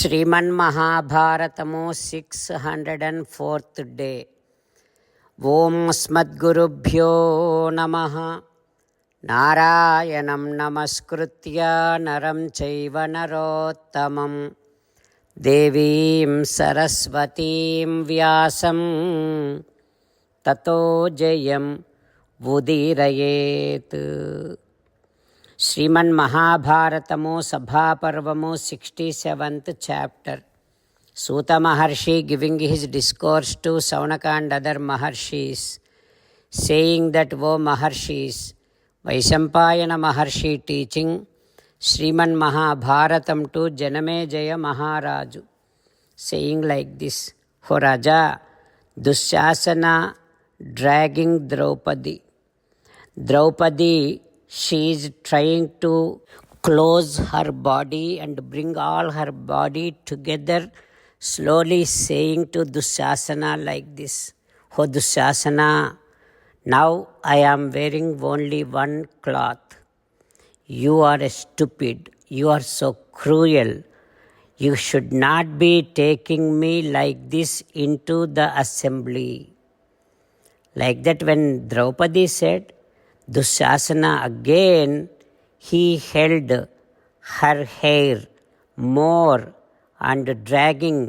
శ్రీమన్మహాభారతము 604th day. ఓం అస్మద్గురుభ్యో నమః. నారాయణం నమస్కృత్య నరం చైవ నరోత్తమం దేవీం సరస్వతీం వ్యాసం తతో జయం ఉదీరయేత్. శ్రీమన్మహాభారతము సభాపర్వము 67th chapter. Suta Maharshi giving his discourse to Saunaka and other Maharshis, saying that, O Maharshis, Vaishampayana Maharshi teaching Sriman Mahabharatam to Janamejaya Maharaju, saying like this: O Raja, Dushasana dragging Draupadi. She is trying to close her body and bring all her body together, slowly saying to Dushasana like this: O Dushasana, now I am wearing only one cloth. You are stupid. You are so cruel. You should not be taking me like this into the assembly. Like that, when Draupadi said, Dushasana again, he held her hair more and dragging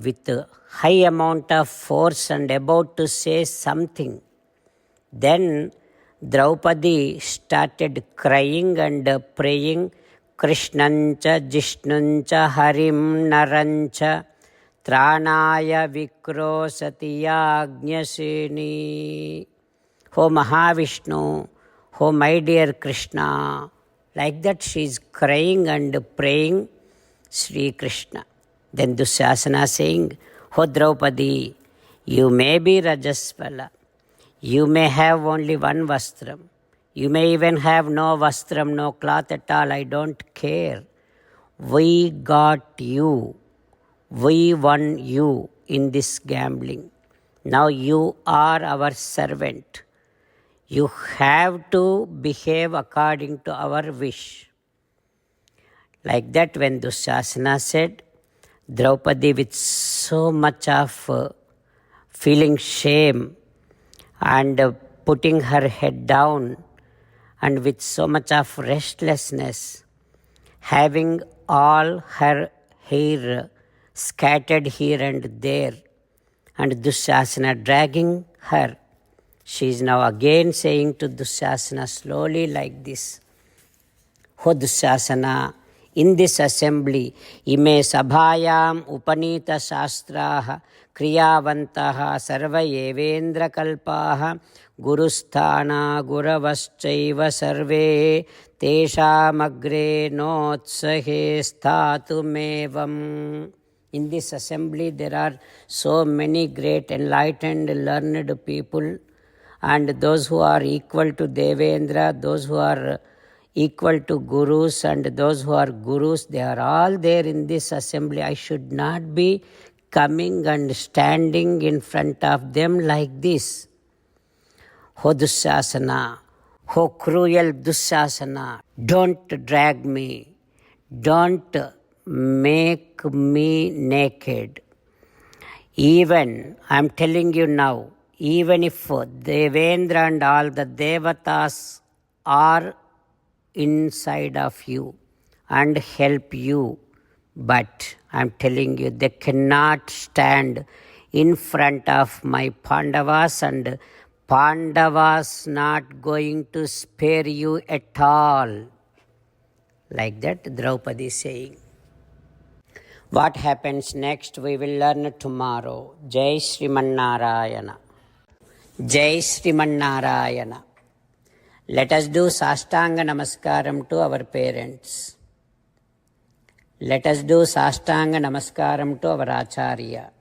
with a high amount of force and about to say something. Then Draupadi started crying and praying, Krishnancha Jishnuncha Harim Narancha Tranaya Vikrosatiya Agnyasini. O Mahavishnu, O my dear Krishna. Like that she is crying and praying Sri Krishna. Then Dushasana saying, O Draupadi, you may be Rajasvala. You may have only one vastram. You may even have no vastram, no cloth at all. I don't care. We got you. We won you in this gambling. Now you are our servant. You have to behave according to our wish. Like that, when Dushasana said, Draupadi with so much of feeling shame and putting her head down and with so much of restlessness, having all her hair scattered here and there, and Dushasana dragging her, she is now again saying to Dushasana slowly like this: O Dushasana, in this assembly, ime sabhayam upanita shastraha kriyavantaha sarva evendra kalpaha gurusthana guravaschaiva sarve teshamagre notsahe sthatumevam. In this assembly, there are so many great enlightened, learned people, and those who are equal to Devendra, those who are equal to Gurus, and those who are Gurus, they are all there in this assembly. I should not be coming and standing in front of them like this. O Dushasana, O cruel Dushasana, don't drag me. Don't make me naked. Even, I am telling you now, even if Devendra and all the Devatas are inside of you and help you, but I am telling you, they cannot stand in front of my Pandavas, and Pandavas not going to spare you at all. Like that, Draupadi is saying. What happens next, we will learn tomorrow. Jai Sriman Narayana. Jai Sriman Narayana. Let us do Sastanga Namaskaram to our parents. Let us do Sastanga Namaskaram to our Acharya.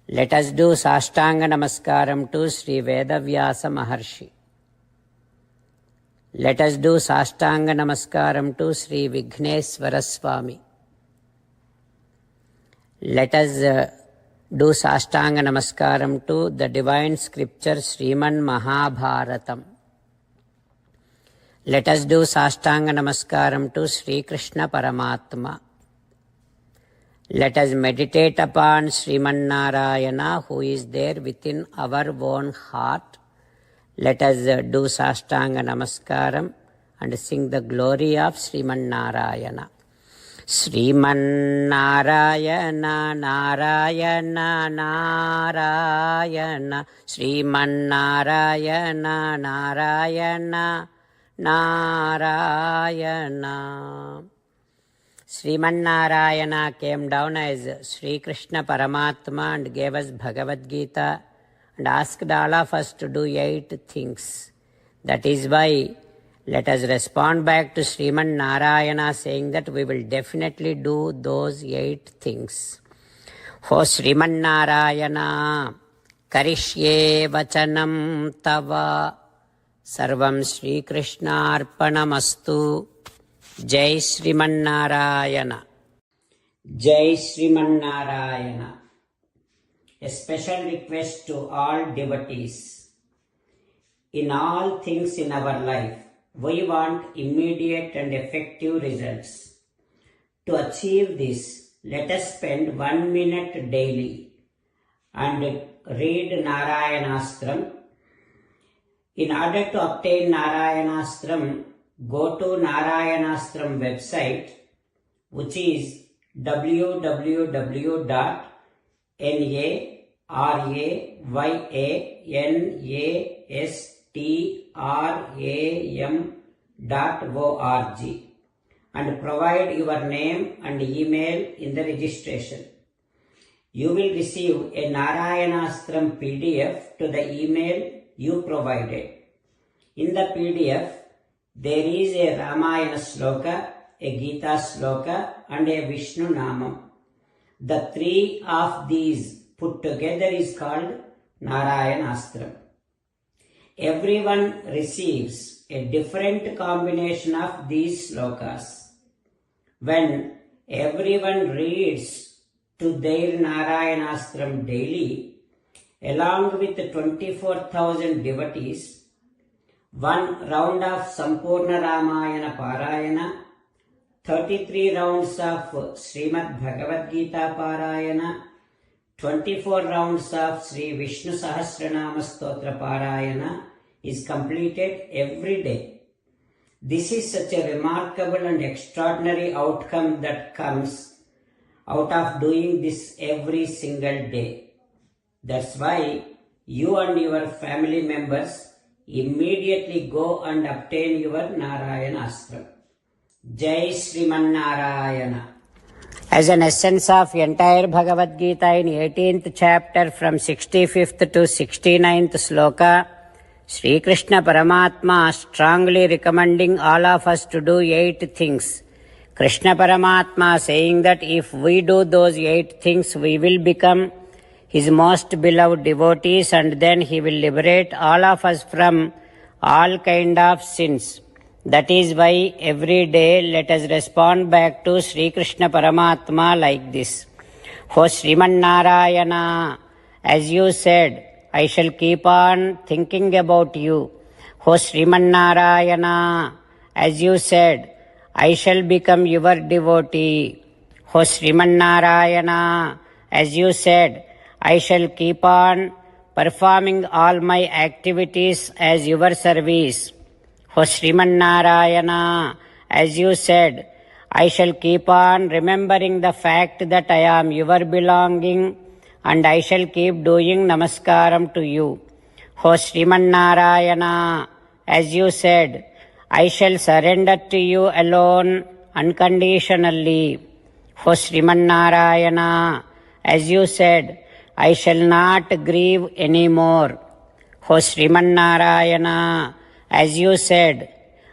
Let us do Sastanga Namaskaram to Sri Vedavyasa Maharshi. Let us do Sastanga Namaskaram to Sri Vigneswara Swami. Let us do Sastanga Namaskaram to the divine scripture Sriman Mahabharatam. Let us do Sastanga Namaskaram to Sri Krishna Paramatma. Let us meditate upon Sriman Narayana who is there within our own heart. Let us do Sastanga Namaskaram and sing the glory of Sriman Narayana. Sriman Narayana Narayana Narayana Sriman Narayana Narayana Narayana. Sriman Narayana came down as Sri Krishna Paramatma and gave us Bhagavad Gita and asked all of us to do 8 things. That is why let us respond back to Sriman Narayana saying that we will definitely do those 8 things. O Sriman Narayana, Karishye Vachanam Tava, Sarvam Sri Krishna Arpanamastu. Jai Sriman Narayana. Jai Sriman Narayana. A special request to all devotees. In all things in our life, we want immediate and effective results. To achieve this, let us spend 1 minute daily and read Narayanastram. In order to obtain Narayanastram, go to Narayanastram website, which is www.narayanastram.org, and provide your name and email in the registration. You will receive a Narayanastram PDF to the email you provided. In the PDF, there is a Ramayana sloka, a Gita sloka, and a Vishnu Namam. The 3 of these put together is called Narayanastram. Everyone receives a different combination of these slokas. When everyone reads to their Narayanastram daily, along with 24,000 devotees, 1 round of Sampurna Ramayana Parayana, 33 rounds of Srimad Bhagavad Gita Parayana, 24 rounds of Sri Vishnu Sahasranama Stotra Parayana is completed every day. This is such a remarkable and extraordinary outcome that comes out of doing this every single day. That's why you and your family members immediately go and obtain your Narayanastram. Jai Sriman Narayana. As an essence of entire Bhagavad Gita in 18th chapter from 65th to 69th sloka, Sri Krishna Paramatma strongly recommending all of us to do 8 things. Krishna Paramatma saying that if we do those 8 things, we will become His most beloved devotees, and then He will liberate all of us from all kind of sins. That is why every day let us respond back to Sri Krishna Paramatma like this. O Sriman Narayana, as you said, I shall keep on thinking about you. O Sriman Narayana, as you said, I shall become your devotee. O Sriman Narayana, as you said, I shall keep on performing all my activities as your service. O Sriman Narayana, as you said, I shall keep on remembering the fact that I am your belonging, and I shall keep doing namaskaram to you. O Sriman Narayana, as you said, I shall surrender to you alone unconditionally. O Sriman Narayana, as you said, I shall not grieve anymore. O Sriman Narayana, as you said,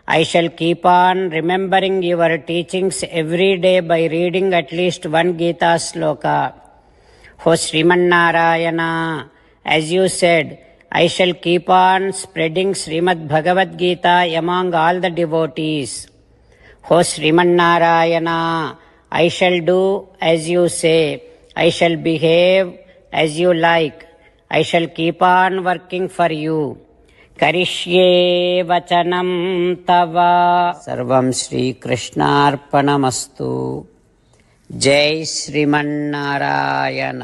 I shall keep on remembering your teachings every day by reading at least 1 Gita sloka. O Sriman Narayana, as you said, I shall keep on spreading Srimad Bhagavad Gita among all the devotees. O Sriman Narayana, I shall do as you say. I shall behave as you like. I shall keep on working for you. Karishye Vachanam Tava. Sarvam Sri Krishnarpanamastu. జై శ్రీమన్నారాయణ.